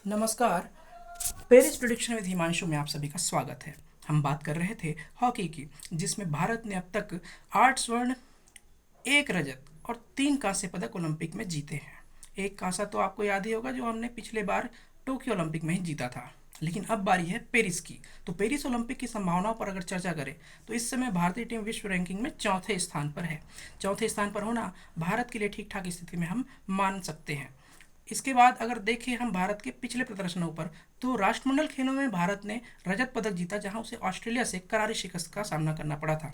नमस्कार। Paris prediction with Himanshu में आप सभी का स्वागत है। हम बात कर रहे थे हॉकी की, जिसमें भारत ने अब तक 8 स्वर्ण, 1 रजत और 3 कांस्य पदक ओलंपिक में जीते हैं। एक कांसा तो आपको याद ही होगा, जो हमने पिछले बार टोक्यो ओलंपिक में ही जीता था। लेकिन अब बारी है पेरिस की। तो पेरिस ओलंपिक की संभावनाओं पर अगर चर्चा करें तो इस समय भारतीय टीम विश्व रैंकिंग में चौथे स्थान पर है। चौथे स्थान पर होना भारत के लिए ठीक ठाक स्थिति में हम मान सकते हैं। इसके बाद अगर देखें हम भारत के पिछले प्रदर्शनों पर, तो राष्ट्रमंडल खेलों में भारत ने रजत पदक जीता, जहां उसे ऑस्ट्रेलिया से करारी शिकस्त का सामना करना पड़ा था।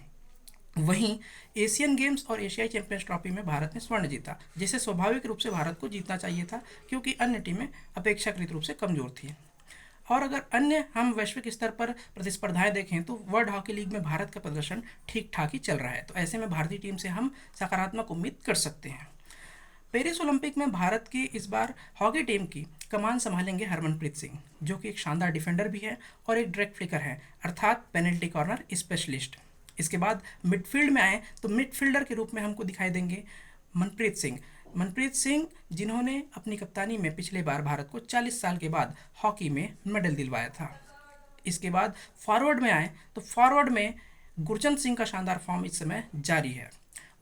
वहीं एशियन गेम्स और एशियाई चैंपियंस ट्रॉफी में भारत ने स्वर्ण जीता, जिसे स्वाभाविक रूप से भारत को जीतना चाहिए था, क्योंकि अन्य टीमें अपेक्षाकृत रूप से कमजोर थी। और अगर अन्य हम वैश्विक स्तर पर प्रतिस्पर्धाएं देखें तो वर्ल्ड हॉकी लीग में भारत का प्रदर्शन ठीक ठाक ही चल रहा है। तो ऐसे में भारतीय टीम से हम सकारात्मक उम्मीद कर सकते हैं। पेरिस ओलंपिक में भारत की इस बार हॉकी टीम की कमान संभालेंगे हरमनप्रीत सिंह, जो कि एक शानदार डिफेंडर भी है और एक ड्रैग फ्लिकर है, अर्थात पेनल्टी कॉर्नर स्पेशलिस्ट। इसके बाद मिडफील्ड में आए तो मिडफील्डर के रूप में हमको दिखाई देंगे मनप्रीत सिंह। मनप्रीत सिंह, जिन्होंने अपनी कप्तानी में पिछले बार भारत को 40 साल के बाद हॉकी में मेडल दिलवाया था। इसके बाद फॉरवर्ड में आए तो फॉरवर्ड में गुरचंद सिंह का शानदार फॉर्म इस समय जारी है।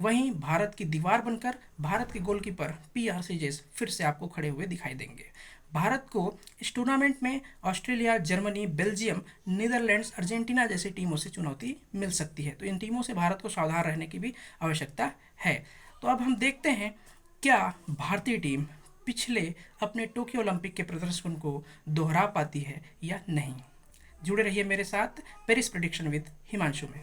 वहीं भारत की दीवार बनकर भारत के गोलकीपर PR सीजेस फिर से आपको खड़े हुए दिखाई देंगे। भारत को इस टूर्नामेंट में Australia, Germany, Belgium, Netherlands, Argentina जैसी टीमों से चुनौती मिल सकती है। तो इन टीमों से भारत को सावधान रहने की भी आवश्यकता है। तो अब हम देखते हैं क्या भारतीय टीम पिछले अपने टोक्यो ओलंपिक के प्रदर्शन को दोहरा पाती है या नहीं। जुड़े रहिए मेरे साथ पेरिस प्रिडिक्शन विद हिमांशु में।